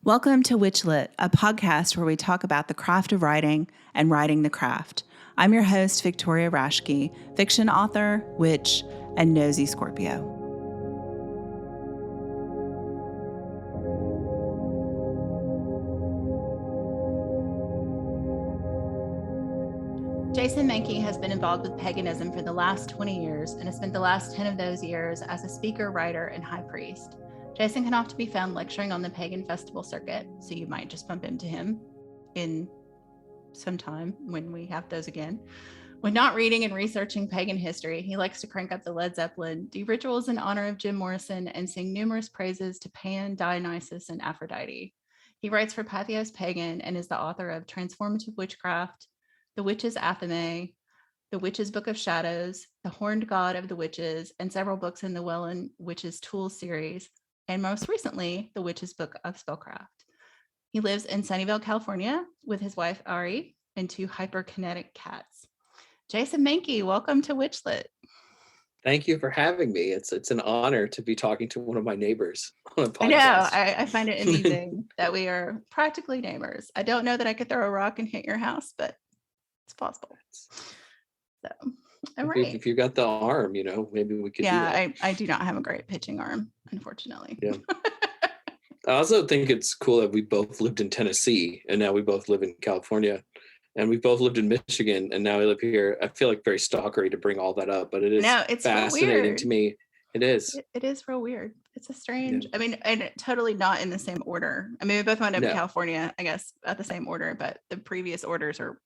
Welcome to WitchLit, a podcast where we talk about the craft of writing and writing the craft. I'm your host, Victoria Raschke, fiction author, witch, and nosy Scorpio. Jason Mankey has been involved with paganism for the last 20 years and has spent the last 10 of those years as a speaker, writer, and high priest. Jason can often be found lecturing on the pagan festival circuit, so you might just bump into him in some time when we have those again. When not reading and researching pagan history, he likes to crank up the Led Zeppelin, do rituals in honor of Jim Morrison, and sing numerous praises to Pan, Dionysus, and Aphrodite. He writes for Patheos Pagan and is the author of Transformative Witchcraft, The Witch's Athame, The Witch's Book of Shadows, The Horned God of the Witches, and several books in the Welland Witches' Tools series, and most recently, The Witch's Book of Spellcraft. He lives in Sunnyvale, California, with his wife, Ari, and two hyperkinetic cats. Jason Mankey, welcome to WitchLit. Thank you for having me. It's an honor to be talking to one of my neighbors on a podcast. I know. I find it amusing that we are practically neighbors. I don't know that I could throw a rock and hit your house, but it's possible. So, all right. If you got the arm, maybe we could do that. I do not have a great pitching arm, unfortunately. Yeah. I also think it's cool that we both lived in Tennessee and now we both live in California, and we both lived in Michigan and now we live here. I feel like very stalkery to bring all that up, but it is fascinating to me. It is. It is real weird. It's a strange, and totally not in the same order. We both wound up in California, I guess, at the same order, but the previous orders are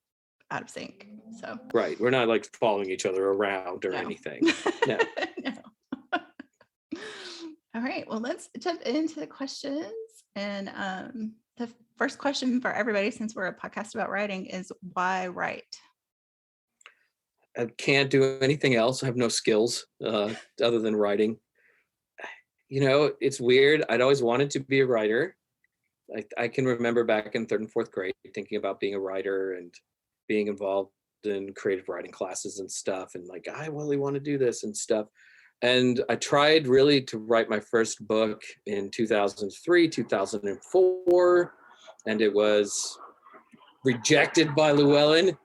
out of sync. So right. We're not like following each other around or anything. No. No. All right. Well, let's jump into the questions. And the first question for everybody, since we're a podcast about writing, is why write? I can't do anything else. I have no skills other than writing. It's weird. I'd always wanted to be a writer. I can remember back in 3rd and 4th grade thinking about being a writer and being involved in creative writing classes and stuff. And like, I really want to do this and stuff. And I tried really to write my first book in 2003, 2004, and it was rejected by Llewellyn,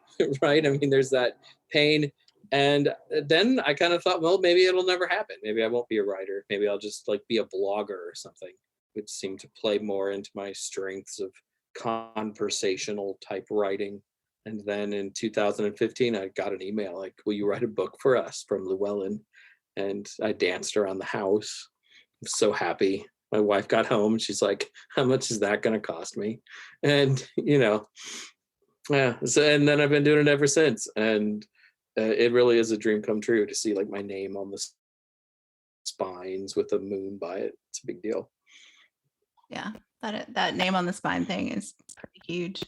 right? There's that pain. And then I kind of thought, well, maybe it'll never happen. Maybe I won't be a writer. Maybe I'll just be a blogger or something, which seemed to play more into my strengths of conversational type writing. And then in 2015, I got an email like, will you write a book for us, from Llewellyn? And I danced around the house. I'm so happy. My wife got home and she's like, how much is that going to cost me? And, So, and then I've been doing it ever since. And it really is a dream come true to see like my name on the spines with a moon by it. It's a big deal. Yeah, that name on the spine thing is pretty huge.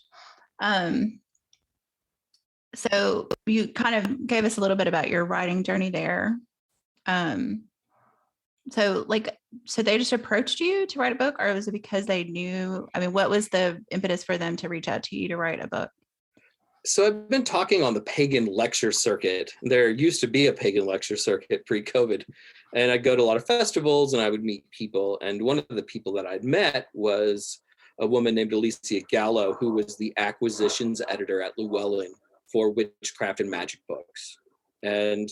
So you kind of gave us a little bit about your writing journey there. So they just approached you to write a book, or was it because they knew, what was the impetus for them to reach out to you to write a book? So I've been talking on the pagan lecture circuit. There used to be a pagan lecture circuit pre-COVID, and I'd go to a lot of festivals and I would meet people. And one of the people that I'd met was a woman named Alicia Gallo, who was the acquisitions editor at Llewellyn for witchcraft and magic books. And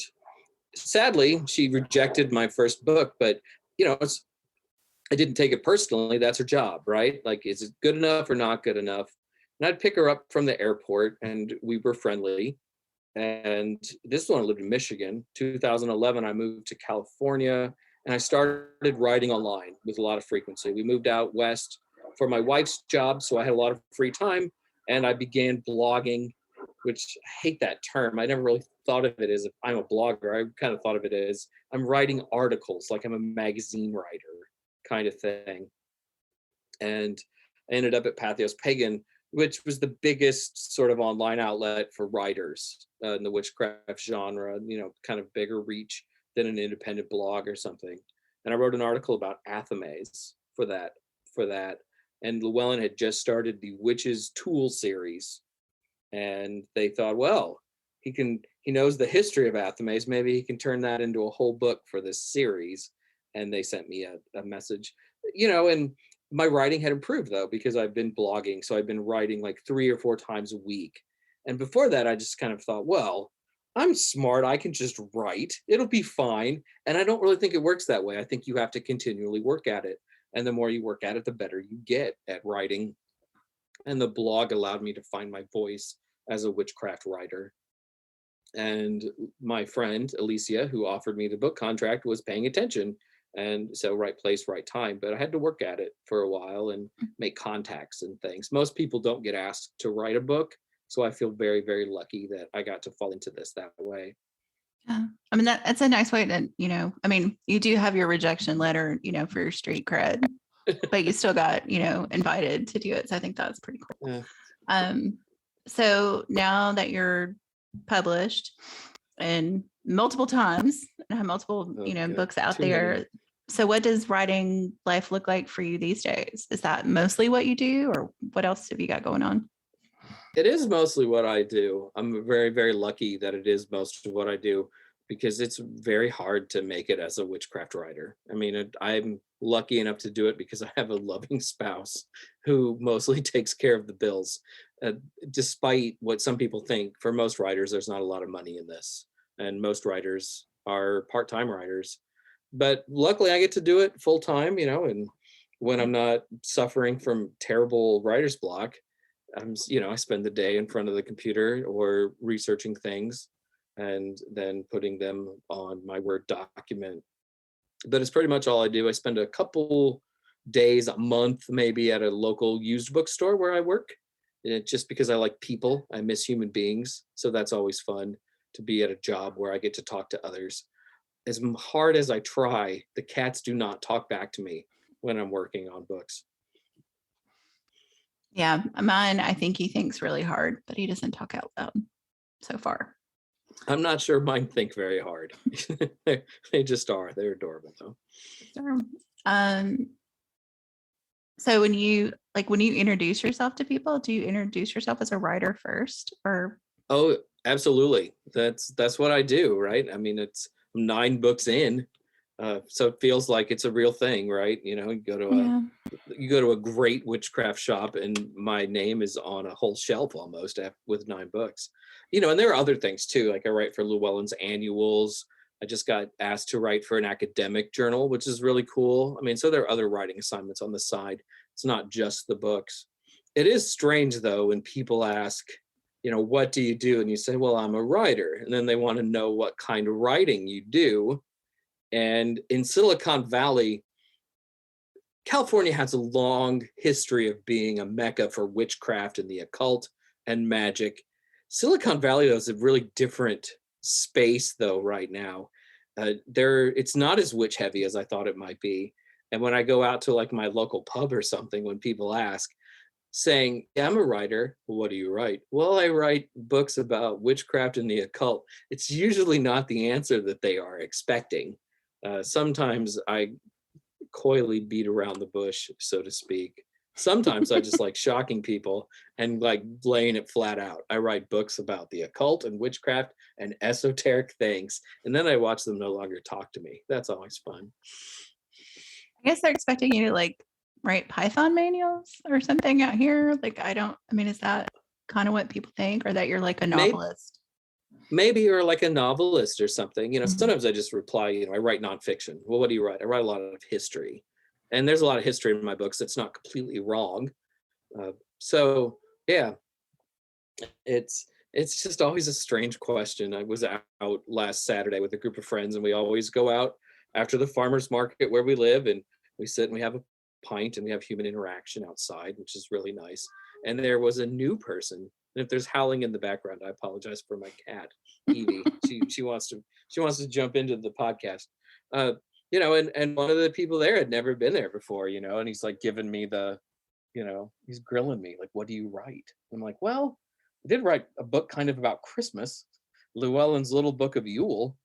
sadly, she rejected my first book, but I didn't take it personally. That's her job, right? Like, is it good enough or not good enough? And I'd pick her up from the airport and we were friendly. And this is when I lived in Michigan. 2011, I moved to California and I started writing online with a lot of frequency. We moved out west for my wife's job, so I had a lot of free time, and I began blogging, which I hate that term. I never really thought of it as if I'm a blogger. I kind of thought of it as I'm writing articles, like I'm a magazine writer kind of thing. And I ended up at Patheos Pagan, which was the biggest sort of online outlet for writers in the witchcraft genre, kind of bigger reach than an independent blog or something. And I wrote an article about Athames for that. And Llewellyn had just started the Witches' Tools series. And they thought, well, he knows the history of Athames. Maybe he can turn that into a whole book for this series. And they sent me a message, and my writing had improved though, because I've been blogging. So I've been writing like 3 or 4 times a week. And before that, I just kind of thought, well, I'm smart. I can just write. It'll be fine. And I don't really think it works that way. I think you have to continually work at it. And the more you work at it, the better you get at writing. And the blog allowed me to find my voice as a witchcraft writer. And my friend Alicia, who offered me the book contract, was paying attention. And so, right place, right time. But I had to work at it for a while and make contacts and things. Most people don't get asked to write a book. So I feel very, very lucky that I got to fall into this that way. Yeah. I mean, that's a nice way to, I mean, you do have your rejection letter, for your street cred, but you still got, invited to do it. So I think that's pretty cool. Yeah. So now that you're published and multiple times and have multiple, books out there. So what does writing life look like for you these days? Is that mostly what you do, or what else have you got going on? It is mostly what I do. I'm very, very lucky that it is most of what I do, because it's very hard to make it as a witchcraft writer. I mean, I'm lucky enough to do it because I have a loving spouse who mostly takes care of the bills. Despite what some people think, for most writers, there's not a lot of money in this. And most writers are part-time writers. But luckily, I get to do it full-time, and when I'm not suffering from terrible writer's block, I spend the day in front of the computer or researching things and then putting them on my Word document. But it's pretty much all I do. I spend a couple days, a month maybe, at a local used bookstore where I work. And just because I like people, I miss human beings. So that's always fun to be at a job where I get to talk to others. As hard as I try, the cats do not talk back to me when I'm working on books. Yeah, mine, I think he thinks really hard, but he doesn't talk out loud so far. I'm not sure mine think very hard. They just are. They're adorable though. So when you introduce yourself to people, do you introduce yourself as a writer first, or? Oh, absolutely. That's what I do, right? I mean, it's 9 books in, so it feels like it's a real thing, right? You go to a great witchcraft shop and my name is on a whole shelf almost with 9 books. And there are other things too. Like I write for Llewellyn's annuals. I just got asked to write for an academic journal, which is really cool. I mean, so there are other writing assignments on the side. It's not just the books. It is strange though when people ask, what do you do? And you say, well, I'm a writer. And then they want to know what kind of writing you do. And in Silicon Valley, California has a long history of being a mecca for witchcraft and the occult and magic. Silicon Valley is a really different space, though, right now. It's not as witch heavy as I thought it might be. And when I go out to like my local pub or something, when people ask, saying, yeah, I'm a writer. Well, what do you write? Well, I write books about witchcraft and the occult. It's usually not the answer that they are expecting. Sometimes I coyly beat around the bush, so to speak. Sometimes I just like shocking people and like laying it flat out. I write books about the occult and witchcraft and esoteric things, and then I watch them no longer talk to me. That's always fun. I guess they're expecting you to like write Python manuals or something out here. Like, is that kind of what people think, or that you're like a novelist? Maybe you're like a novelist or something. Sometimes I just reply, I write nonfiction. Well, what do you write? I write a lot of history. And there's a lot of history in my books that's not completely wrong. So yeah, it's just always a strange question. I was out last Saturday with a group of friends, and we always go out after the farmer's market where we live, and we sit and we have a pint and we have human interaction outside, which is really nice. And there was a new person. And if there's howling in the background, I apologize for my cat, Evie. she wants to jump into the podcast. And one of the people there had never been there before, and he's like giving me he's grilling me, like, what do you write? I'm like, well, I did write a book kind of about Christmas, Llewellyn's Little Book of Yule,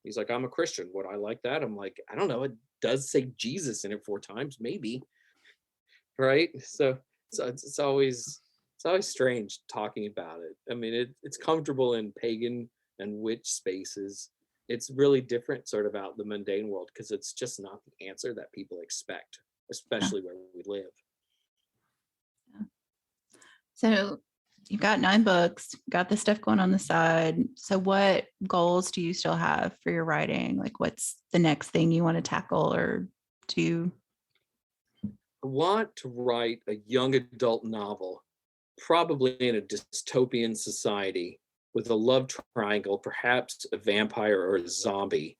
He's like, I'm a Christian. Would I like that? I'm like, I don't know. It does say Jesus in it 4 times, maybe. Right? So it's always strange talking about it. I mean, it's comfortable in pagan and witch spaces. It's really different sort of out in the mundane world because it's just not the answer that people expect. especially where we live. So you've got 9 books, got this stuff going on the side. So what goals do you still have for your writing? Like what's the next thing you want to tackle or do? I want to write a young adult novel, probably in a dystopian society with a love triangle, perhaps a vampire or a zombie,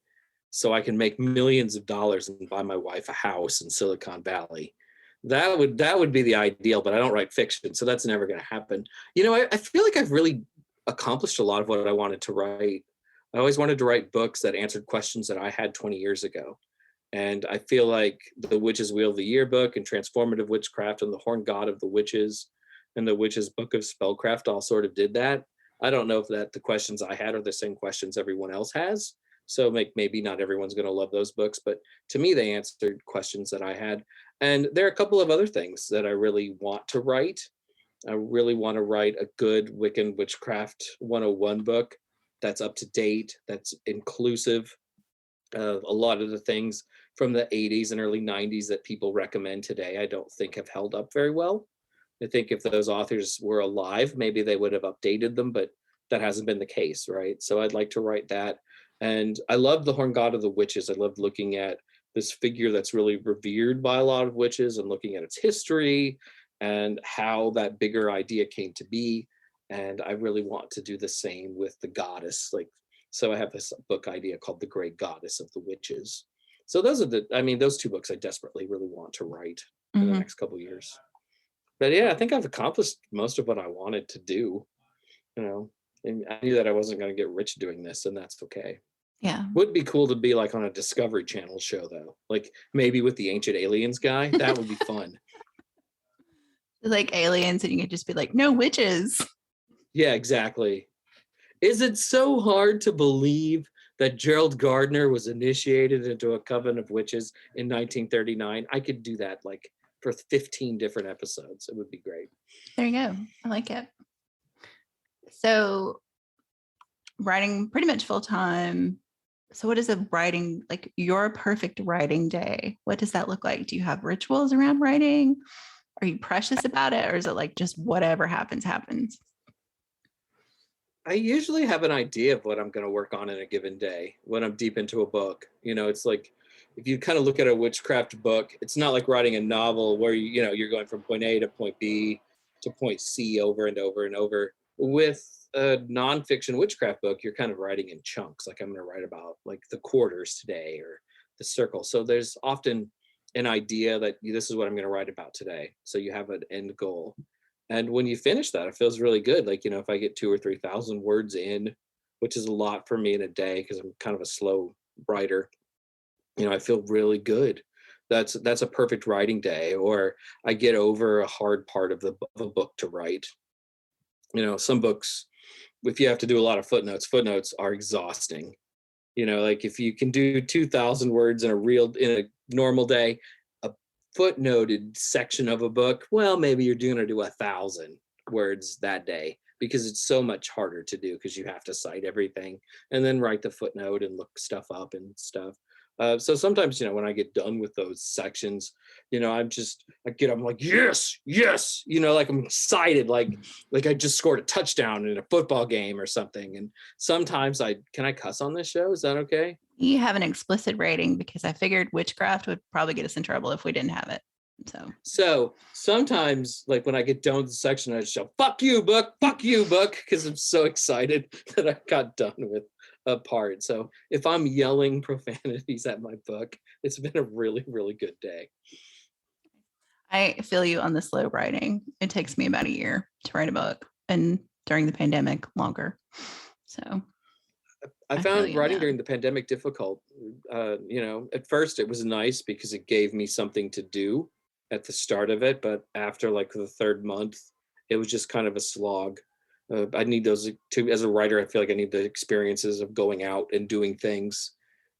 so I can make millions of dollars and buy my wife a house in Silicon Valley. That would be the ideal, but I don't write fiction, so that's never going to happen. I feel like I've really accomplished a lot of what I wanted to write. I always wanted to write books that answered questions that I had 20 years ago. And I feel like the Witch's Wheel of the Year book and Transformative Witchcraft and the Horn God of the Witches and the Witch's Book of Spellcraft all sort of did that. I don't know if the questions I had are the same questions everyone else has. So maybe not everyone's going to love those books, but to me, they answered questions that I had. And there are a couple of other things that I really want to write. I really want to write a good Wiccan Witchcraft 101 book that's up to date, that's inclusive of a lot of the things from the 80s and early 90s that people recommend today, I don't think have held up very well. I think if those authors were alive, maybe they would have updated them, but that hasn't been the case, right? So I'd like to write that. And I love the Horn God of the Witches. I love looking at this figure that's really revered by a lot of witches and looking at its history and how that bigger idea came to be. And I really want to do the same with the goddess. So I have this book idea called The Great Goddess of the Witches. So those are those 2 books I desperately really want to write in the next couple of years. But yeah, I think I've accomplished most of what I wanted to do. And I knew that I wasn't going to get rich doing this, and that's okay. Yeah. Would be cool to be like on a Discovery Channel show, though. Like maybe with the Ancient Aliens guy. That would be fun. Like aliens, and you could just be like, no witches. Yeah, exactly. Is it so hard to believe that Gerald Gardner was initiated into a coven of witches in 1939? I could do that for 15 different episodes. It would be great. There you go. I like it. So writing pretty much full time. So what is your perfect writing day? What does that look like? Do you have rituals around writing? Are you precious about it? Or is it just whatever happens? I usually have an idea of what I'm going to work on in a given day when I'm deep into a book. It's like, if you kind of look at a witchcraft book, it's not like writing a novel where you're going from point A to point B to point C over and over and over. With a nonfiction witchcraft book, you're kind of writing in chunks. Like I'm going to write about the quarters today or the circle. So there's often an idea that this is what I'm going to write about today. So you have an end goal. And when you finish that, it feels really good. If I get 2,000 or 3,000 words in, which is a lot for me in a day because I'm kind of a slow writer, I feel really good. That's a perfect writing day. Or I get over a hard part of a book to write. Some books, if you have to do a lot of footnotes are exhausting. If you can do 2,000 words in a normal day, a footnoted section of a book, well, maybe you're going to do 1,000 words that day because it's so much harder to do because you have to cite everything and then write the footnote and look stuff up and stuff. So sometimes, when I get done with those sections, I'm like, yes, I'm excited, like I just scored a touchdown in a football game or something. And sometimes can I cuss on this show? Is that okay? You have an explicit rating because I figured witchcraft would probably get us in trouble if we didn't have it. So sometimes, when I get done with the section, I just shout, fuck you, book, because I'm so excited that I got done with a part. So if I'm yelling profanities at my book, it's been a really, really good day. I feel you on the slow writing. It takes me about a year to write a book, and during the pandemic, longer. So I found writing during the pandemic difficult. At first it was nice because it gave me something to do at the start of it, but after the 3rd month, it was just kind of a slog. I need those as a writer. I feel like I need the experiences of going out and doing things,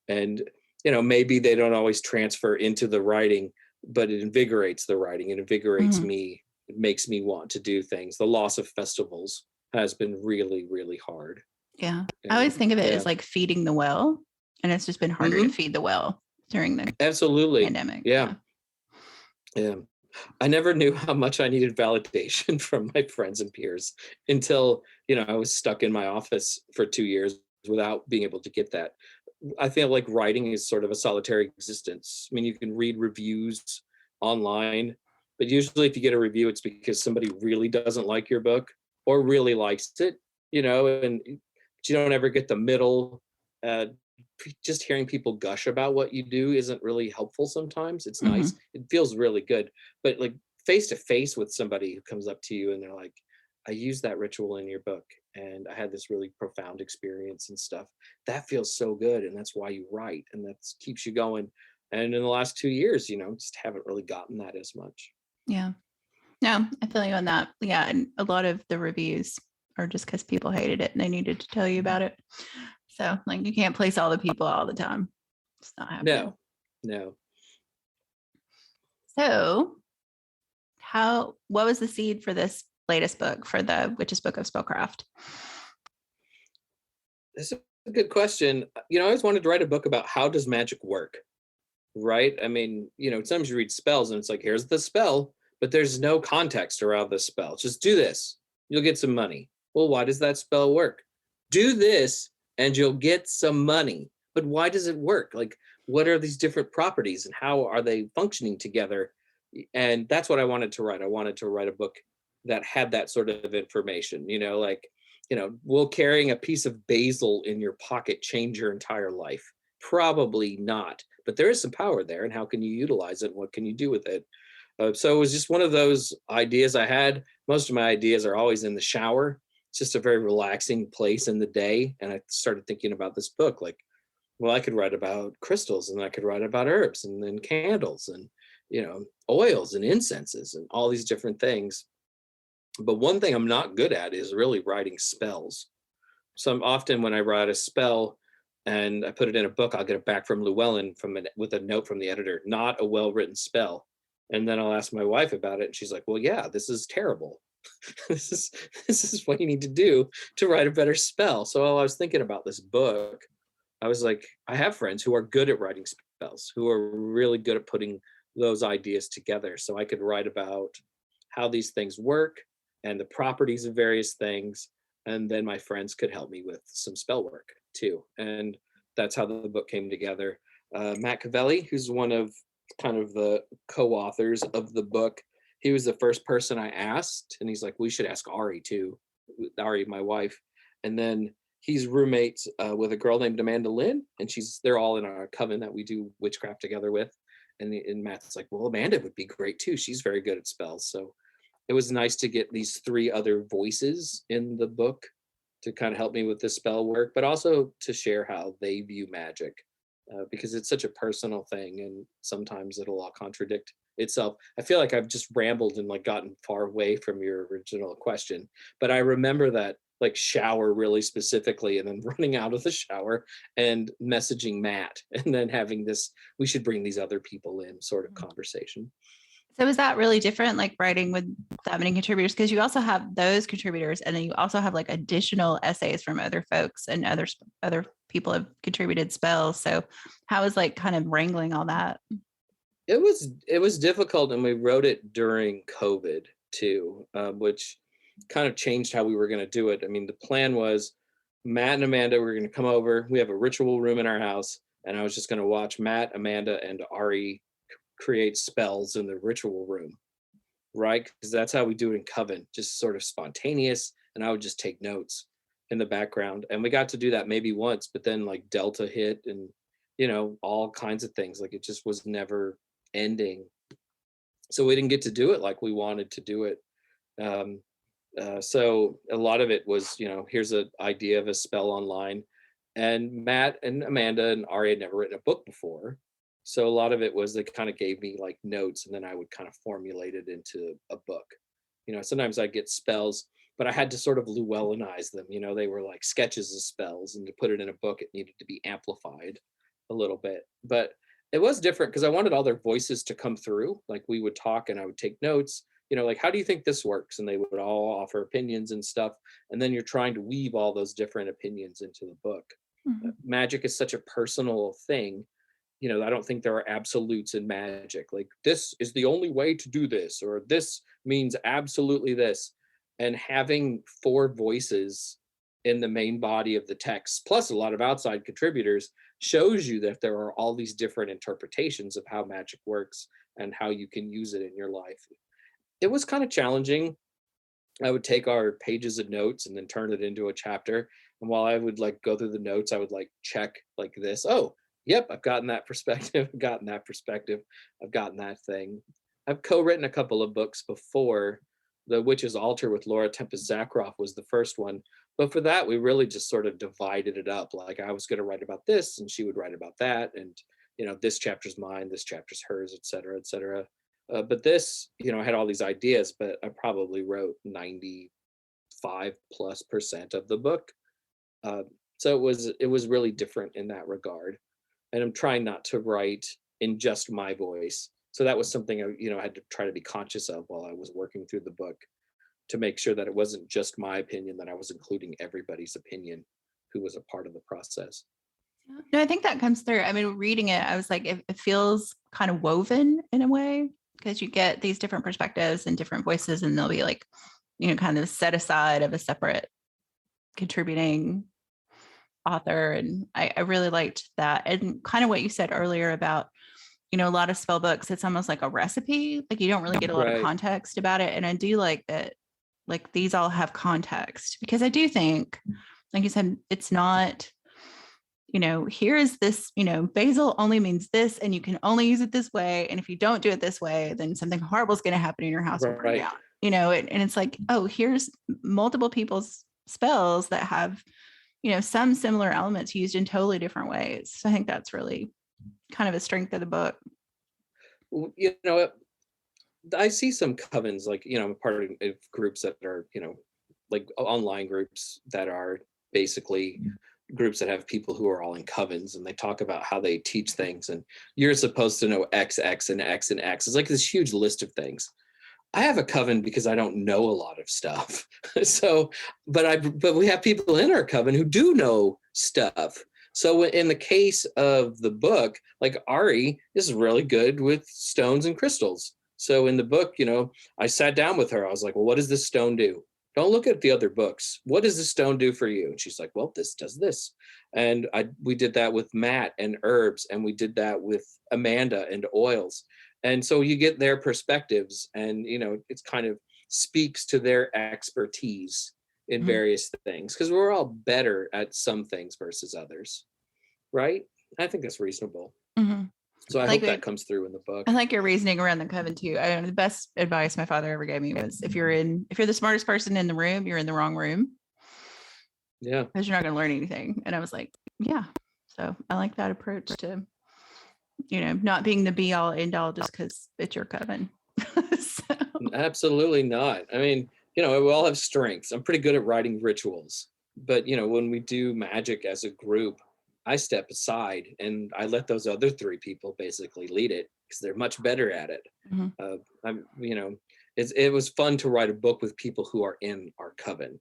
and maybe they don't always transfer into the writing, but it invigorates the writing. It invigorates me. It makes me want to do things. The loss of festivals has been really, really hard. Yeah. I always think of it as feeding the well, and it's just been harder to feed the well during the absolutely pandemic. Yeah. Yeah. I never knew how much I needed validation from my friends and peers until, I was stuck in my office for 2 years without being able to get that. I feel like writing is sort of a solitary existence. I mean, you can read reviews online, but usually if you get a review, it's because somebody really doesn't like your book or really likes it, and but you don't ever get the middle. Uh, just hearing people gush about what you do isn't really helpful sometimes. It's Hmm. nice. It feels really good. But like face to face with somebody who comes up to you and they're like, I used that ritual in your book and I had this really profound experience and stuff. That feels so good. And that's why you write and that keeps you going. And in the last 2 years, just haven't really gotten that as much. Yeah. No, I feel you on that. Yeah. And a lot of the reviews are just because people hated it and they needed to tell you about it. So, like, you can't place all the people all the time. It's not happening. No, no. So, what was the seed for this latest book, for the Witch's Book of Spellcraft? That's a good question. I always wanted to write a book about how does magic work, right? I mean, sometimes you read spells and it's like, here's the spell, but there's no context around the spell. Just do this, you'll get some money. Well, why does that spell work? Do this and you'll get some money. But why does it work? Like, what are these different properties and how are they functioning together? And that's what I wanted to write. I wanted to write a book that had that sort of information, like, will carrying a piece of basil in your pocket change your entire life? Probably not, but there is some power there. And how can you utilize it? What can you do with it? So it was just one of those ideas I had. Most of my ideas are always in the shower. It's just a very relaxing place in the day. And I started thinking about this book like, well, I could write about crystals and I could write about herbs and then candles and, oils and incenses and all these different things. But one thing I'm not good at is really writing spells. So I'm often when I write a spell and I put it in a book, I'll get it back from Llewellyn with a note from the editor, not a well-written spell. And then I'll ask my wife about it, and she's like, "Well, yeah, this is terrible. this is this is what you need to do to write a better spell." So while I was thinking about this book, I was like, I have friends who are good at writing spells, who are really good at putting those ideas together. So I could write about how these things work and the properties of various things. And then my friends could help me with some spell work too. And that's how the book came together. Matt Cavelli, who's one of kind of the co-authors of the book, he was the first person I asked. And he's like, we should ask Ari too. Ari, my wife. And then he's roommates with a girl named Amanda Lynn, and they're all in our coven that we do witchcraft together with. And Matt's like, well, Amanda would be great too. She's very good at spells. So it was nice to get these three other voices in the book to kind of help me with the spell work, but also to share how they view magic, because it's such a personal thing, and sometimes it'll all contradict itself. I feel like I've just rambled and like gotten far away from your original question, but I remember that like shower really specifically, and then running out of the shower and messaging Matt, and then having this, we should bring these other people in sort of conversation. So is that really different, like writing with that many contributors? Because you also have those contributors, and then you also have like additional essays from other folks, and other people have contributed spells. So how is like kind of wrangling all that? It was difficult, and we wrote it during COVID too, which kind of changed how we were going to do it. I mean, the plan was Matt and Amanda were going to come over. We have a ritual room in our house, and I was just going to watch Matt, Amanda, and Ari create spells in the ritual room, right? Because that's how we do it in Coven, just sort of spontaneous. And I would just take notes in the background. And we got to do that maybe once, but then like Delta hit and, all kinds of things. Like it just was never ending. So we didn't get to do it like we wanted to do it. Um, so a lot of it was, here's an idea of a spell online. And Matt and Amanda and Ari had never written a book before. So a lot of it was they kind of gave me like notes, and then I would kind of formulate it into a book. Sometimes I'd get spells, but I had to sort of Llewellynize them. They were like sketches of spells, and to put it in a book, it needed to be amplified a little bit. But it was different because I wanted all their voices to come through. Like we would talk and I would take notes, like, how do you think this works? And they would all offer opinions and stuff. And then you're trying to weave all those different opinions into the book. Mhm. Magic is such a personal thing I don't think there are absolutes in magic. Like, this is the only way to do this, or this means absolutely this. And having four voices in the main body of the text, plus a lot of outside contributors, shows you that there are all these different interpretations of how magic works and how you can use it in your life. It was kind of challenging. I would take our pages of notes and then turn it into a chapter. And while I would like go through the notes, I would like check like this. Oh, yep, I've gotten that perspective. I've gotten that perspective. I've gotten that thing. I've co-written a couple of books before. The Witch's Altar with Laura Tempest Zakroff was the first one. But for that, we really just sort of divided it up. Like, I was going to write about this and she would write about that. And, this chapter's mine, this chapter's hers, et cetera, et cetera. But this, I had all these ideas, but I probably wrote 95+% of the book. So it was really different in that regard. And I'm trying not to write in just my voice. So that was something I had to try to be conscious of while I was working through the book, to make sure that it wasn't just my opinion, that I was including everybody's opinion who was a part of the process. No, I think that comes through. I mean, reading it, I was like, it feels kind of woven in a way, because you get these different perspectives and different voices, and they'll be like, kind of set aside of a separate contributing author. And I really liked that. And kind of what you said earlier about, a lot of spell books, it's almost like a recipe. Like, you don't really get a lot of context about it. And I do like that, like, these all have context, because I do think, like you said, it's not, here is this, basil only means this, and you can only use it this way. And if you don't do it this way, then something horrible is going to happen in your house. Right. Down, and it's like, oh, here's multiple people's spells that have, some similar elements used in totally different ways. So I think that's really kind of a strength of the book. I see some covens, like, I'm part of groups that are, like online groups that are basically groups that have people who are all in covens, and they talk about how they teach things, and you're supposed to know X, X, and X, and X. It's like this huge list of things. I have a coven because I don't know a lot of stuff. So, but we have people in our coven who do know stuff. So in the case of the book, like, Ari is really good with stones and crystals. So in the book, I sat down with her. I was like, well, what does this stone do? Don't look at the other books. What does this stone do for you? And she's like, well, this does this. And we did that with Matt and herbs, and we did that with Amanda and oils. And so you get their perspectives, and, it's kind of speaks to their expertise in various things, because we're all better at some things versus others. Right? I think that's reasonable. Mm-hmm. So I hope that comes through in the book. I like your reasoning around the coven too. The best advice my father ever gave me was, if you're the smartest person in the room, you're in the wrong room. Yeah. Because you're not going to learn anything. And I was like, yeah. So I like that approach to, not being the be all end all just because it's your coven. So. Absolutely not. I mean, we all have strengths. I'm pretty good at writing rituals, but when we do magic as a group, I step aside and I let those other three people basically lead it, because they're much better at it. Mm-hmm. It was fun to write a book with people who are in our coven,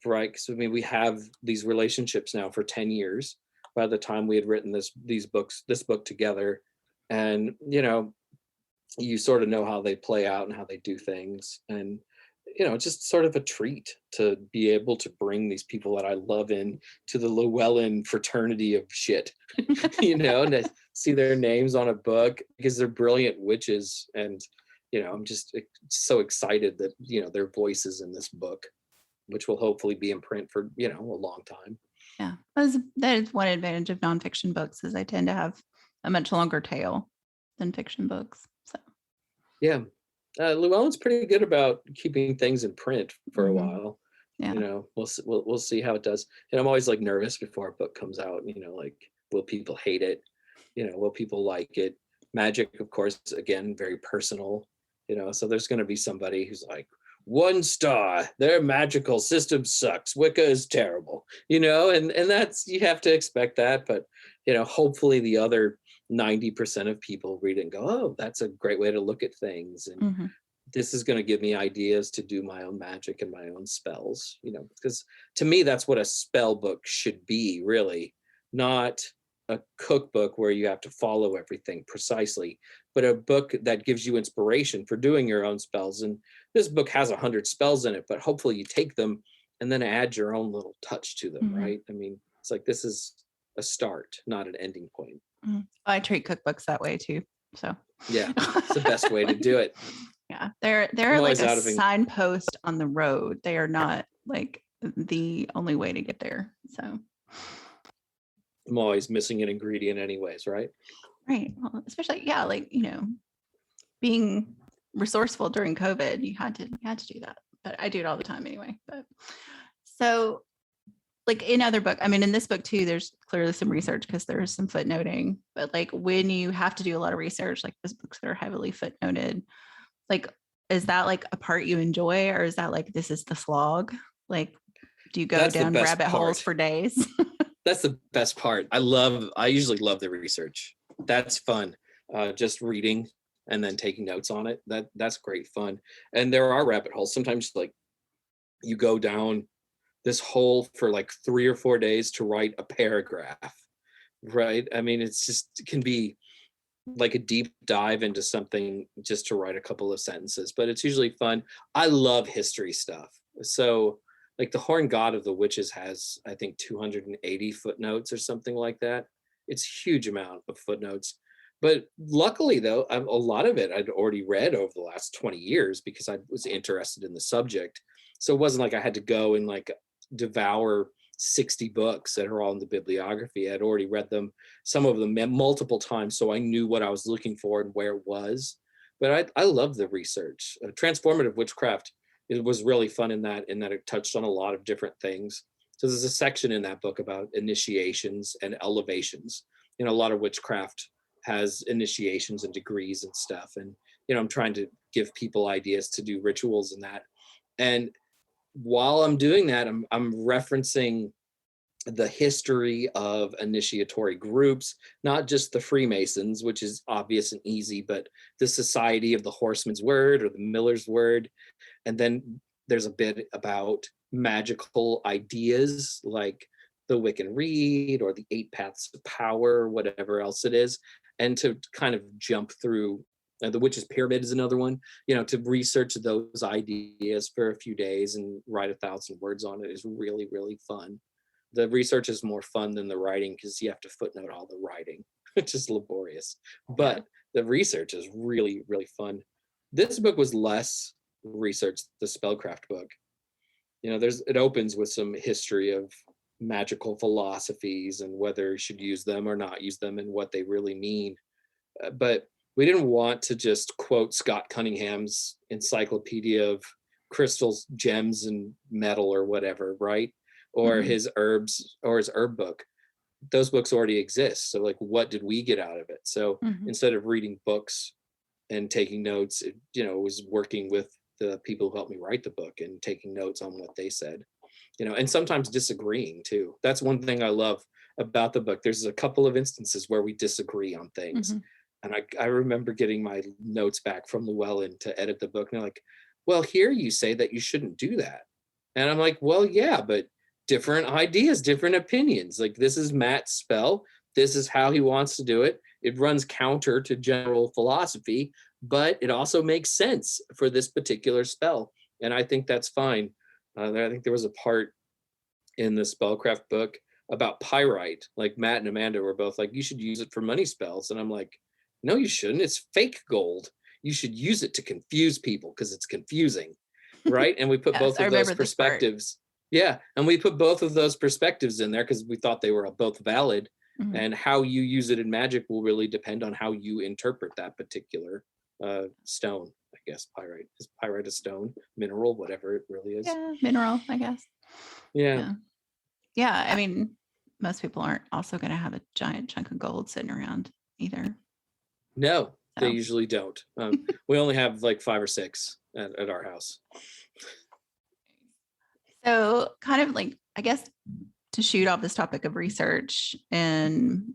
right? Because we have these relationships now for 10 years. By the time we had written this book together, and you sort of know how they play out and how they do things, and it's just sort of a treat to be able to bring these people that I love in to the Llewellyn fraternity of shit, and to see their names on a book, because they're brilliant witches. And, I'm just so excited that, their voices in this book, which will hopefully be in print for, a long time. Yeah. That is one advantage of nonfiction books, is I tend to have a much longer tail than fiction books. So. Yeah. Llewellyn's pretty good about keeping things in print for a while. Yeah. We'll see how it does. And I'm always like nervous before a book comes out, like, will people hate it? Will people like it? Magic, of course, again, very personal, so there's going to be somebody who's like, 1 star, their magical system sucks, Wicca is terrible, and that's, you have to expect that. But, hopefully the other 90% of people read it and go, oh, that's a great way to look at things. And this is going to give me ideas to do my own magic and my own spells, because to me, that's what a spell book should be, really. Not, a cookbook where you have to follow everything precisely, but a book that gives you inspiration for doing your own spells. And this book has 100 spells in it, but hopefully you take them and then add your own little touch to them, right? I mean, it's like this is a start, not an ending point. I treat cookbooks that way too. So yeah, it's the best way to do it. Yeah, they're like a signpost on the road. They are not like the only way to get there. So I'm always missing an ingredient anyways, right? Right. Well, especially, yeah, like, being resourceful during COVID, you had to do that. But I do it all the time anyway. But so like in other book, I mean, in this book too, there's clearly some research because there's some footnoting, but like when you have to do a lot of research, like those books that are heavily footnoted, like, is that like a part you enjoy, or is that like, this is the slog? Like, do you go down rabbit holes for days? That's the best part. I usually love the research. That's fun. Just reading and then taking notes on it. That's great fun. And there are rabbit holes. Sometimes like you go down this hole for like 3 or 4 days to write a paragraph, right? I mean, it can be like a deep dive into something just to write a couple of sentences, but it's usually fun. I love history stuff. So like the Horn God of the Witches has, I think, 280 footnotes or something like that. It's a huge amount of footnotes. But luckily, though, a lot of it I'd already read over the last 20 years because I was interested in the subject. So it wasn't like I had to go and like devour 60 books that are all in the bibliography. I'd already read them, some of them multiple times, so I knew what I was looking for and where it was. But I love the research. Transformative Witchcraft, it was really fun in that it touched on a lot of different things. So there's a section in that book about initiations and elevations. A lot of witchcraft has initiations and degrees and stuff. And, I'm trying to give people ideas to do rituals and that. And while I'm doing that, I'm referencing the history of initiatory groups, not just the Freemasons, which is obvious and easy, but the Society of the Horseman's Word or the Miller's Word. And then there's a bit about magical ideas like the Wiccan Rede or the 8 Paths of Power, or whatever else it is. And to kind of jump through the Witch's Pyramid is another one, to research those ideas for a few days and write 1,000 words on it is really, really fun. The research is more fun than the writing because you have to footnote all the writing, which is laborious. But the research is really, really fun. This book was less research, the spellcraft book. It opens with some history of magical philosophies and whether you should use them or not use them and what they really mean. But we didn't want to just quote Scott Cunningham's Encyclopedia of Crystals, Gems, and Metal or whatever, right? Or his herbs or his herb book. Those books already exist. So like, what did we get out of it? So instead of reading books and taking notes, it was working with the people who helped me write the book and taking notes on what they said, and sometimes disagreeing too. That's one thing I love about the book. There's a couple of instances where we disagree on things. And I remember getting my notes back from Llewellyn to edit the book. And they're like, well, here you say that you shouldn't do that. And I'm like, well, yeah, but different ideas, different opinions. Like, this is Matt's spell. This is how he wants to do it. It runs counter to general philosophy, but it also makes sense for this particular spell. And I think that's fine. I think there was a part in the spellcraft book about pyrite. Like Matt and Amanda were both like, you should use it for money spells. And I'm like, no, you shouldn't. It's fake gold. You should use it to confuse people because it's confusing, right? And we put both of those perspectives. Yeah, and we put both of those perspectives in there because we thought they were both valid. And how you use it in magic will really depend on how you interpret that particular stone. I guess pyrite. Is pyrite a stone, mineral, whatever it really is? Yeah, mineral, I guess. Yeah. I mean, most people aren't also going to have a giant chunk of gold sitting around either. No, they usually don't. We only have like 5 or 6 at our house. So kind of like, I guess, to shoot off this topic of research and,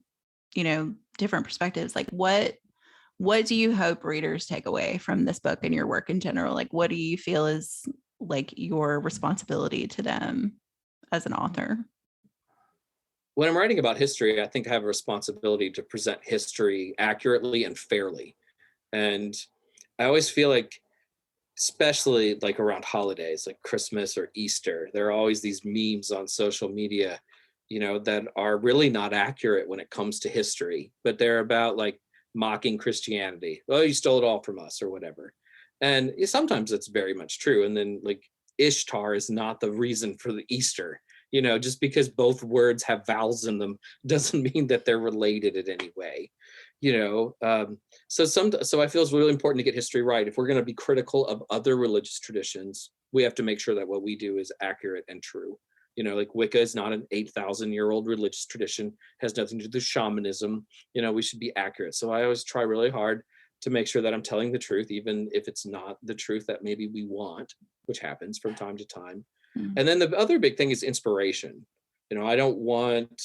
different perspectives, like what do you hope readers take away from this book and your work in general? Like, what do you feel is like your responsibility to them as an author? when I'm writing about history, I think I have a responsibility to present history accurately and fairly. And I always feel like, especially like around holidays like Christmas or Easter, there are always these memes on social media, that are really not accurate when it comes to history, but they're about like mocking Christianity. Oh, you stole it all from us or whatever. And sometimes it's very much true. And then like Ishtar is not the reason for the Easter. Just because both words have vowels in them doesn't mean that they're related in any way. So I feel it's really important to get history right. If we're going to be critical of other religious traditions, we have to make sure that what we do is accurate and true. Like Wicca is not an 8,000-year-old religious tradition, has nothing to do with shamanism. We should be accurate. So I always try really hard to make sure that I'm telling the truth, even if it's not the truth that maybe we want, which happens from time to time. Mm. And then the other big thing is inspiration. I don't want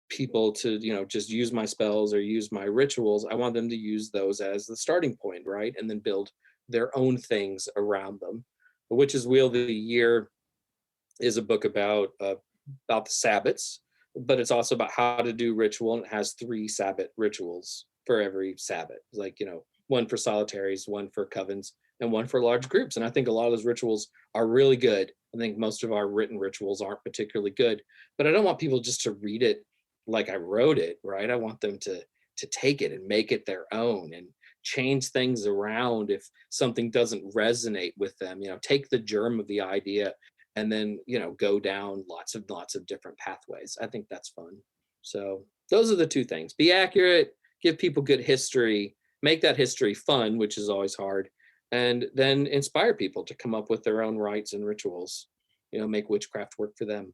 people to, just use my spells or use my rituals. I want them to use those as the starting point, right? And then build their own things around them. The Witch's Wheel of the Year is a book about the Sabbats, but it's also about how to do ritual, and it has 3 Sabbat rituals for every Sabbat. Like, one for solitaries, one for covens, and one for large groups. And I think a lot of those rituals are really good. I think most of our written rituals aren't particularly good, but I don't want people just to read it like I wrote it, right? I want them to take it and make it their own and change things around if something doesn't resonate with them. Take the germ of the idea and then, go down lots of different pathways. I think that's fun. So those are the 2 things: be accurate, give people good history, make that history fun, which is always hard, and then inspire people to come up with their own rites and rituals, make witchcraft work for them.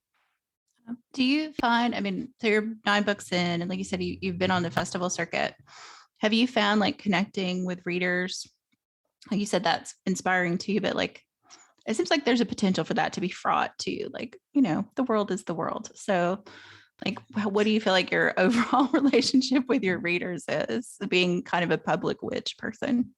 Do you find, so you're 9 books in, and like you said, you've been on the festival circuit. Have you found like connecting with readers? Like you said, that's inspiring to you, but like, it seems like there's a potential for that to be fraught too. Like, the world is the world. So like, what do you feel like your overall relationship with your readers is, being kind of a public witch person?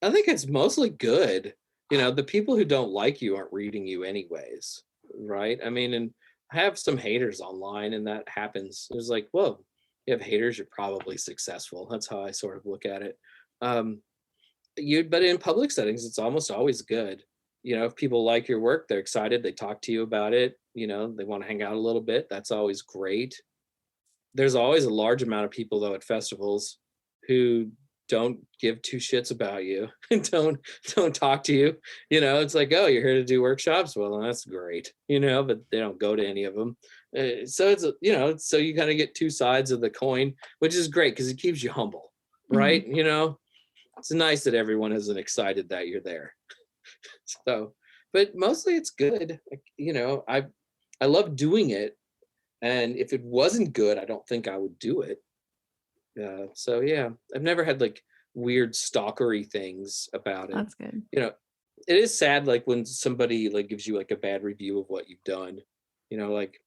I think it's mostly good. The people who don't like you aren't reading you anyways, right? And I have some haters online, and that happens. It's like, whoa, you have haters, you're probably successful. That's how I sort of look at it. But in public settings, it's almost always good. If people like your work, they're excited, they talk to you about it, they want to hang out a little bit. That's always great. There's always a large amount of people though at festivals who don't give 2 shits about you and don't talk to you. It's like, oh, you're here to do workshops, well, that's great, but they don't go to any of them. So it's, so you kind of get 2 sides of the coin, which is great because it keeps you humble, right? Mm-hmm. It's nice that everyone isn't excited that you're there. So, but mostly it's good. I love doing it, and if it wasn't good, I don't think I would do it. So yeah, I've never had like weird stalkery things about it. That's good. It is sad like when somebody like gives you like a bad review of what you've done. Like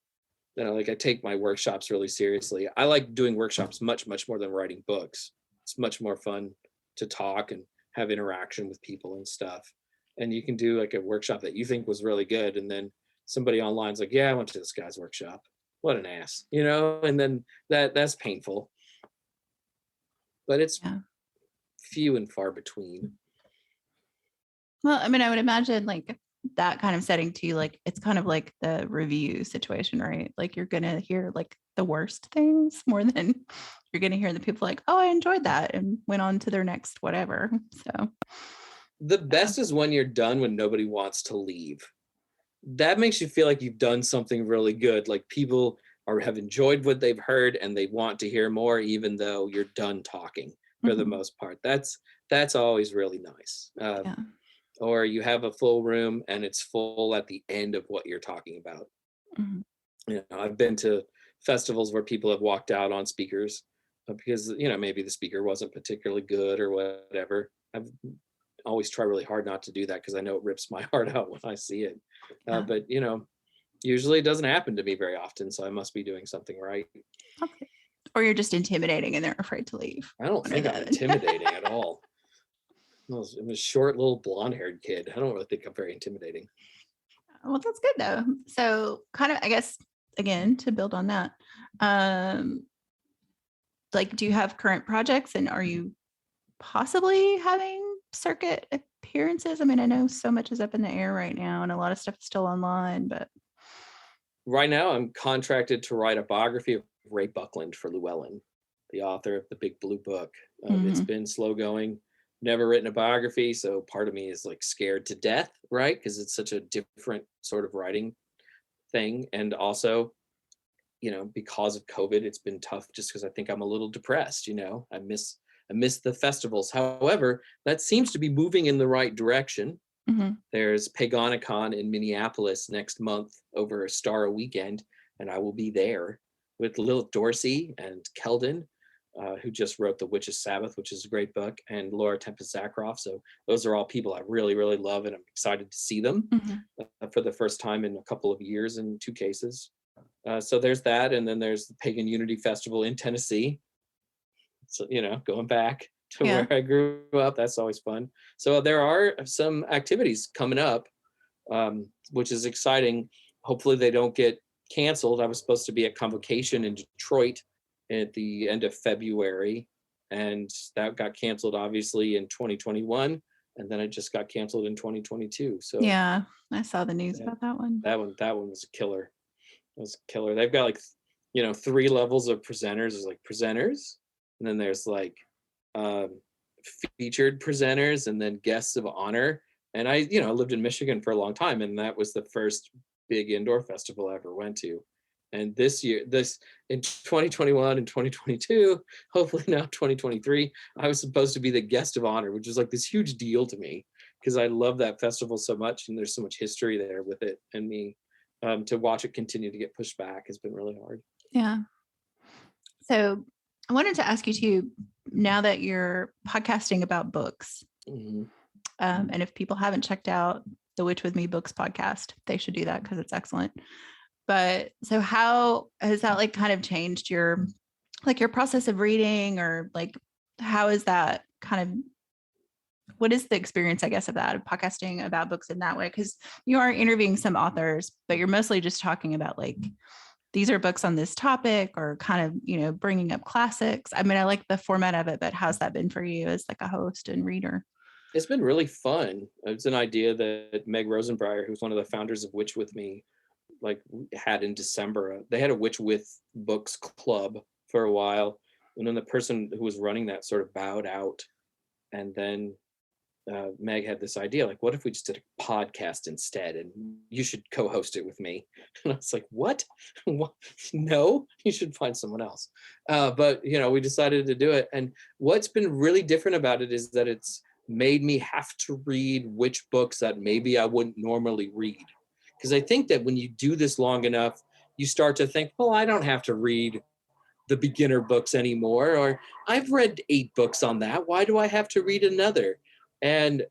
I take my workshops really seriously. I like doing workshops much more than writing books. It's much more fun to talk and have interaction with people and stuff. And you can do like a workshop that you think was really good, and then somebody online's like, yeah, I went to this guy's workshop, what an ass, and then that's painful, but it's few and far between. Well, I would imagine like that kind of setting too, like it's kind of like the review situation, right? Like you're gonna hear like the worst things more than you're gonna hear the people like, oh, I enjoyed that and went on to their next whatever. So the best is when you're done, when nobody wants to leave. That makes you feel like you've done something really good. Like people have enjoyed what they've heard and they want to hear more, even though you're done talking for the most part. That's always really nice. Or you have a full room and it's full at the end of what you're talking about. I've been to festivals where people have walked out on speakers because maybe the speaker wasn't particularly good or whatever. I've always try really hard not to do that because I know it rips my heart out when I see it. But usually it doesn't happen to me very often, so I must be doing something right. Okay. Or you're just intimidating and they're afraid to leave. I don't think I'm intimidating at all. I'm a short little blonde-haired kid. I don't really think I'm very intimidating. Well, that's good though. So kind of, I guess, again, to build on that, like, do you have current projects, and are you possibly having circuit appearances? I mean, I know so much is up in the air right now, and a lot of stuff is still online, but Right now, I'm contracted to write a biography of Ray Buckland for Llewellyn, the author of the Big Blue Book. It's been slow going, never written a biography, so part of me is like scared to death, right? Because it's such a different sort of writing thing. And also, because of COVID, it's been tough just because I think I'm a little depressed, I miss the festivals. However, that seems to be moving in the right direction. There's Pagonicon in Minneapolis next month over a Star weekend, and I will be there with Lilith Dorsey and Keldon, who just wrote The Witch's Sabbath, which is a great book, and Laura Tempest Zakroff. So those are all people I really, really love, and I'm excited to see them for the first time in a couple of years in 2 cases. So there's that, and then there's the Pagan Unity Festival in Tennessee. So, going back to where I grew up, that's always fun. So there are some activities coming up, which is exciting. Hopefully they don't get canceled. I was supposed to be at Convocation in Detroit at the end of February, and that got canceled obviously in 2021, and then it just got canceled in 2022. So yeah, I saw the news about that one. That one was a killer. It was a killer. They've got 3 levels of presenters. There's like presenters, and then there's like featured presenters, and then guests of honor. And I lived in Michigan for a long time, and that was the first big indoor festival I ever went to. And this year, in 2021 and 2022, hopefully now 2023, I was supposed to be the guest of honor, which is like this huge deal to me because I love that festival so much, and there's so much history there with it. And me, to watch it continue to get pushed back has been really hard. Yeah. So I wanted to ask you too, now that you're podcasting about books, and if people haven't checked out the Witch with Me Books podcast, they should do that because it's excellent. But so how has that like kind of changed your process of reading, or like how is that kind of, what is the experience, I guess, of that, of podcasting about books in that way? Because you are interviewing some authors, but you're mostly just talking about like, these are books on this topic, or kind of, bringing up classics. I mean, I like the format of it, but how's that been for you as like a host and reader? It's been really fun. It's an idea that Meg Rosenbreyer, who's one of the founders of Witch with Me, had in December. They had a Witch with Books club for a while, and then the person who was running that sort of bowed out, and then Meg had this idea, like, what if we just did a podcast instead, and you should co-host it with me? And I was like, what? No, you should find someone else. But we decided to do it, and what's been really different about it is that it's made me have to read witch books that maybe I wouldn't normally read. Because I think that when you do this long enough, you start to think, well, I don't have to read the beginner books anymore, or I've read 8 books on that. Why do I have to read another? And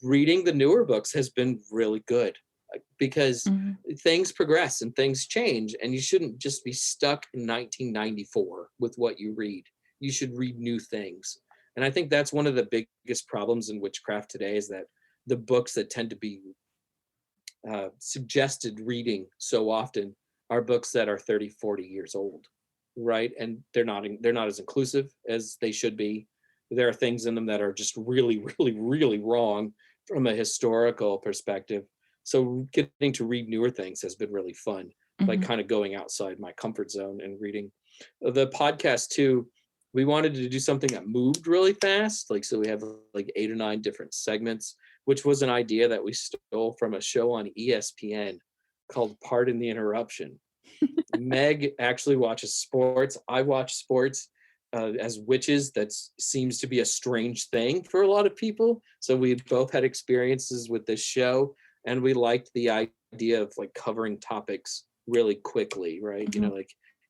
reading the newer books has been really good because things progress and things change, and you shouldn't just be stuck in 1994 with what you read. You should read new things. And I think that's one of the biggest problems in witchcraft today, is that the books that tend to be suggested reading so often are books that are 30, 40 years old, right? And they're not as inclusive as they should be. There are things in them that are just really, really, really wrong from a historical perspective. So getting to read newer things has been really fun, like kind of going outside my comfort zone and reading. The podcast too, we wanted to do something that moved really fast. So we have 8 or 9 different segments, which was an idea that we stole from a show on ESPN called Pardon the Interruption. Meg actually watches sports. I watch sports. As witches, that seems to be a strange thing for a lot of people. So we both had experiences with this show, and we liked the idea of covering topics really quickly, right?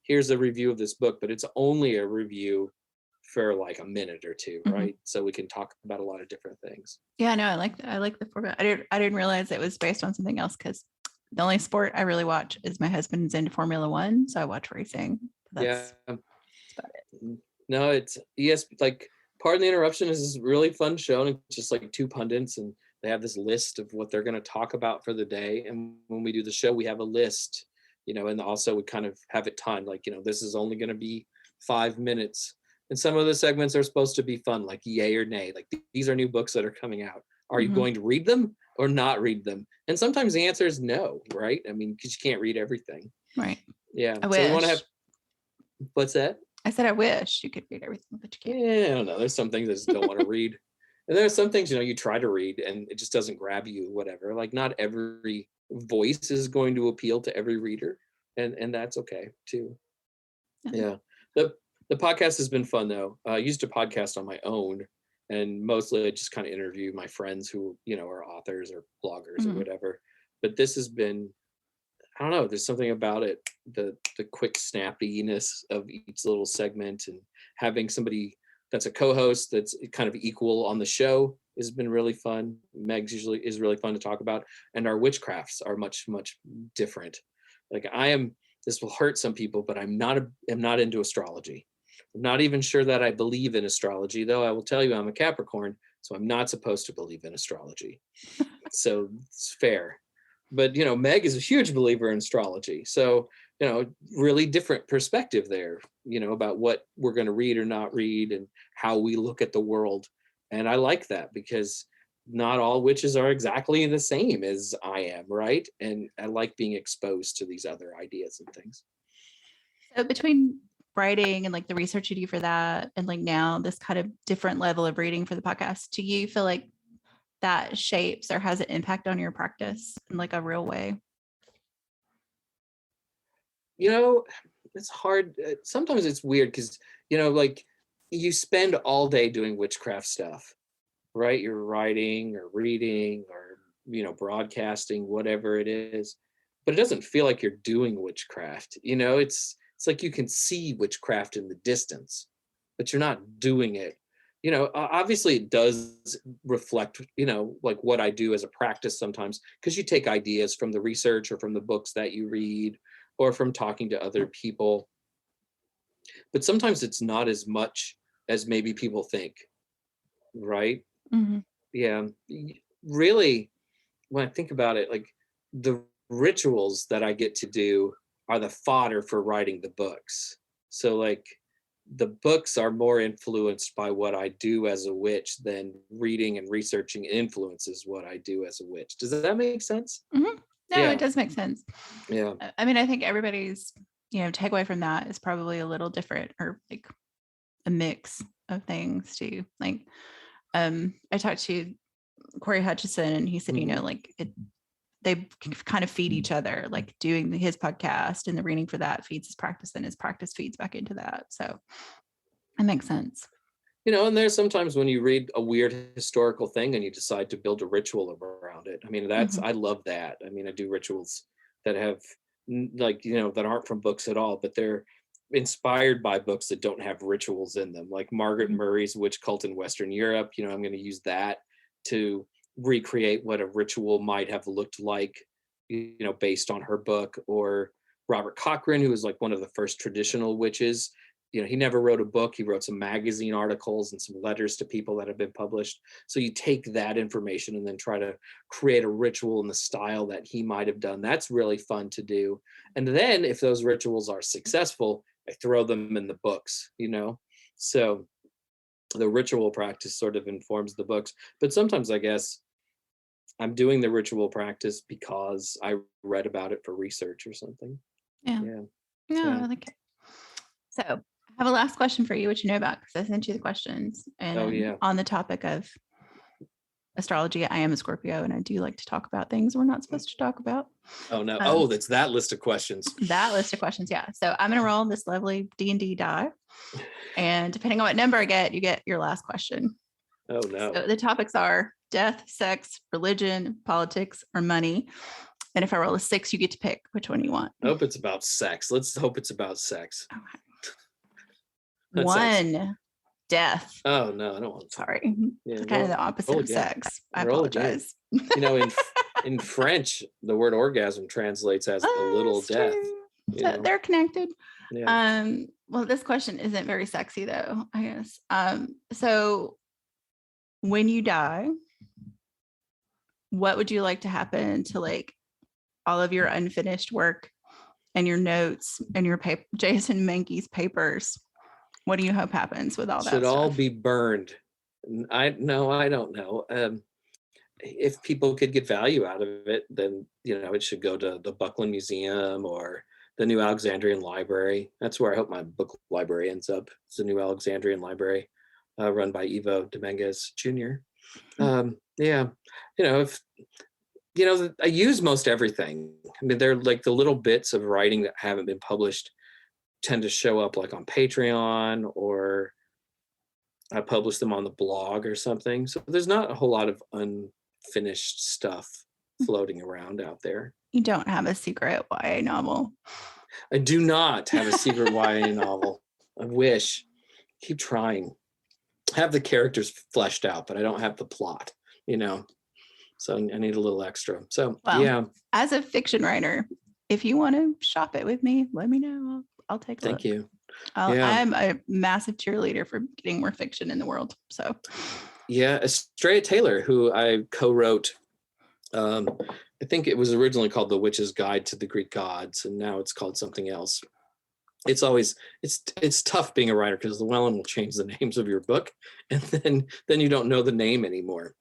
Here's a review of this book, but it's only a review for a minute or 2, right? So we can talk about a lot of different things. Yeah, no, I like the format. I didn't realize it was based on something else, because the only sport I really watch is my husband's into Formula One, so I watch racing. That's about it. No, it's Pardon the Interruption is this really fun show, and it's just 2 pundits, and they have this list of what they're going to talk about for the day. And when we do the show, we have a list and also we kind of have it timed, like, this is only going to be 5 minutes. And some of the segments are supposed to be fun, like yay or nay. Like, these are new books that are coming out. Are you going to read them or not read them? And sometimes the answer is no, right? I mean, because you can't read everything. Right. Yeah. I So we wish. want to have, what's that? I said I wish you could read everything, but you can't. Yeah, I don't know. There's some things I just don't want to read. And there's some things, you try to read and it just doesn't grab you, whatever. Like, not every voice is going to appeal to every reader. And that's okay too. Yeah. The podcast has been fun though. I used to podcast on my own, and mostly I just kind of interview my friends who, are authors or bloggers or whatever. But this has been, I don't know, there's something about it, the quick snappiness of each little segment, and having somebody that's a co-host that's kind of equal on the show has been really fun. Meg's usually is really fun to talk about, and our witchcrafts are much, much different. Like, this will hurt some people, but I'm not into astrology. I'm not even sure that I believe in astrology, though I will tell you I'm a Capricorn, so I'm not supposed to believe in astrology. So it's fair. But, Meg is a huge believer in astrology. So, really different perspective there, about what we're going to read or not read and how we look at the world. And I like that, because not all witches are exactly the same as I am, right? And I like being exposed to these other ideas and things. So between writing and like the research you do for that, and like now this kind of different level of reading for the podcast, do you feel like that shapes or has an impact on your practice in like a real way? It's hard. Sometimes it's weird because, like, you spend all day doing witchcraft stuff, right? You're writing or reading or, broadcasting, whatever it is, but it doesn't feel like you're doing witchcraft. It's like you can see witchcraft in the distance, but you're not doing it. Obviously it does reflect, like what I do as a practice sometimes, because you take ideas from the research or from the books that you read or from talking to other people. But sometimes it's not as much as maybe people think, right? Yeah. Really, when I think about it, like, the rituals that I get to do are the fodder for writing the books. So, like, the books are more influenced by what I do as a witch than reading and researching influences what I do as a witch. Does that make sense? No, yeah. It does make sense. Yeah. I mean, I think everybody's, takeaway from that is probably a little different, or like a mix of things too. Like, I talked to Corey Hutchison, and he said, they kind of feed each other, like doing his podcast and the reading for that feeds his practice, and his practice feeds back into that. So that makes sense. And there's sometimes when you read a weird historical thing and you decide to build a ritual around it. I mean, I love that. I mean, I do rituals that have, like, that aren't from books at all, but they're inspired by books that don't have rituals in them, like Margaret Murray's Witch Cult in Western Europe. I'm going to use that to recreate what a ritual might have looked like, based on her book. Or Robert Cochrane, who was like one of the first traditional witches. He never wrote a book. He wrote some magazine articles and some letters to people that have been published. So you take that information and then try to create a ritual in the style that he might have done. That's really fun to do. And then if those rituals are successful, I throw them in the books, So the ritual practice sort of informs the books. But sometimes I guess I'm doing the ritual practice because I read about it for research or something. Yeah. I like it. So I have a last question for you, which you know about because I sent you the questions. And on the topic of astrology, I am a Scorpio, and I do like to talk about things we're not supposed to talk about. Oh no! That's that list of questions. That list of questions, yeah. So I'm gonna roll this lovely D&D die, and depending on what number I get, you get your last question. Oh no! So the topics are death, sex, religion, politics, or money. And if I roll a 6, you get to pick which one you want. I hope it's about sex. Let's hope it's about sex. Okay. 1. Death. Oh no, I don't want to. Sorry. It's kind of the opposite of sex. I apologize. In French, the word orgasm translates as a little death. So they're connected. Yeah. Well, this question isn't very sexy though, I guess. So when you die, what would you like to happen to like all of your unfinished work and your notes and your Jason Mankey's papers, what do you hope happens with all that Should stuff? all be burned. I don't know. If people could get value out of it, then it should go to the Buckland Museum or the New Alexandrian Library. That's where I hope my book library ends up. It's the New Alexandrian Library, run by Ivo Dominguez Jr. Yeah, if I use most everything. I mean, they're like the little bits of writing that haven't been published tend to show up like on Patreon, or I publish them on the blog or something. So there's not a whole lot of unfinished stuff floating around out there. You don't have a secret YA novel. I do not have a secret YA novel. I wish. Keep trying. Have the characters fleshed out, but I don't have the plot, So I need a little extra. So, yeah. As a fiction writer, if you want to shop it with me, let me know. I'll take a look. Thank you. I'm a massive cheerleader for getting more fiction in the world. So, yeah, Estrella Taylor, who I co-wrote, I think it was originally called The Witch's Guide to the Greek Gods, and now it's called something else. It's always it's tough being a writer because Llewellyn will change the names of your book, and then you don't know the name anymore,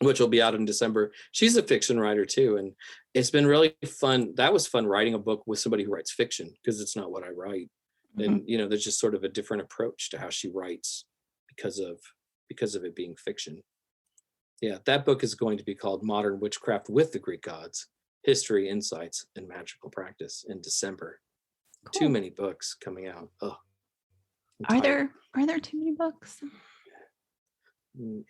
which will be out in December. She's a fiction writer too, and it's been really fun. That was fun writing a book with somebody who writes fiction, because it's not what I write. And there's just sort of a different approach to how she writes because of it being fiction. Yeah, that book is going to be called Modern Witchcraft with the Greek Gods: History, Insights, and Magical Practice in December. Cool. Too many books coming out. Oh, are there too many books? Yeah,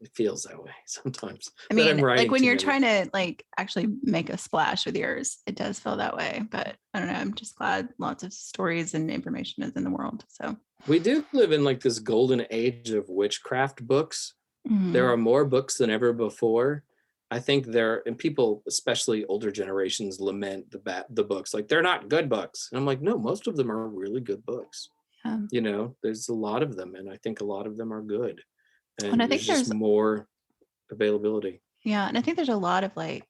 it feels that way sometimes. I mean, like when you're trying to actually make a splash with yours, it does feel that way. But I don't know. I'm just glad lots of stories and information is in the world. So we do live in this golden age of witchcraft books. Mm-hmm. There are more books than ever before. I think and people, especially older generations, lament the books. They're not good books. And I'm like, no, most of them are really good books. There's a lot of them, and I think a lot of them are good. And I think there's more availability. Yeah. And I think there's a lot of a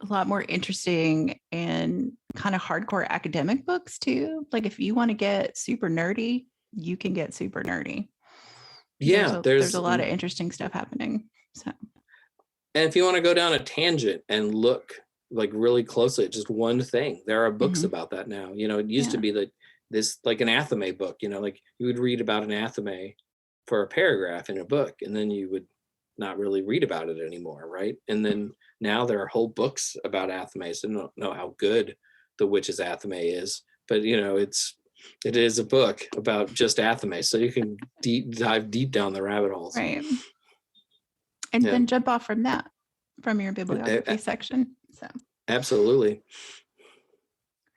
lot more interesting and kind of hardcore academic books too. If you want to get super nerdy, you can get super nerdy. Yeah. There's a lot of interesting stuff happening. So. And if you want to go down a tangent and look really closely at just one thing, there are books about that now. It used to be that this an athame book, you would read about an athame for a paragraph in a book, and then you would not really read about it anymore, right? And then now there are whole books about athames. I don't know how good The Witch's Athame is, but it is a book about just athame, so you can dive deep down the rabbit holes. Right. And then jump off from your bibliography section. So absolutely.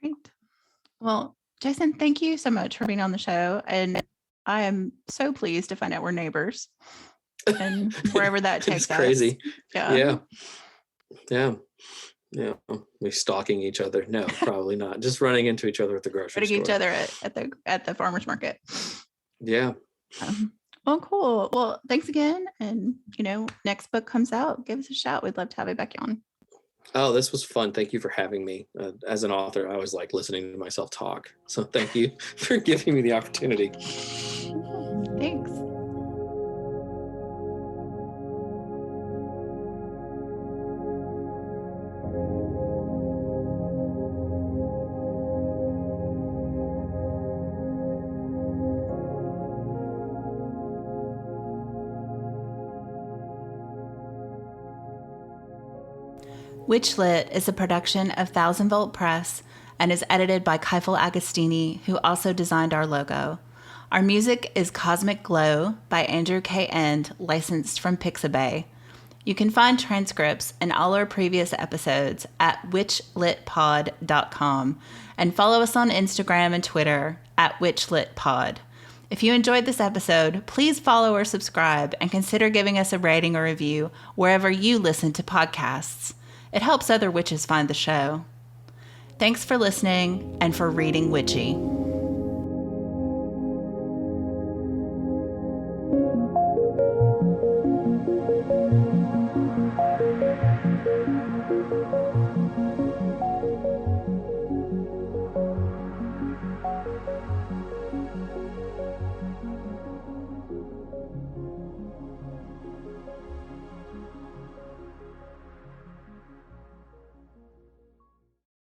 Great. Well, Jason, thank you so much for being on the show. And I am so pleased to find out we're neighbors, and wherever that takes us. It's crazy. Yeah. We're stalking each other. No, probably not. Just running into each other at the grocery store. Each other at the farmer's market. Yeah. Well, cool. Well, thanks again. And, next book comes out, give us a shout. We'd love to have you back on. Oh, this was fun. Thank you for having me. As an author, I always like listening to myself talk. So thank you for giving me the opportunity. Thanks. WitchLit is a production of Thousand Volt Press and is edited by Keifel Agostini, who also designed our logo. Our music is Cosmic Glow by Andrew K. End, licensed from Pixabay. You can find transcripts and all our previous episodes at witchlitpod.com and follow us on Instagram and Twitter at witchlitpod. If you enjoyed this episode, please follow or subscribe and consider giving us a rating or review wherever you listen to podcasts. It helps other witches find the show. Thanks for listening and for reading witchy.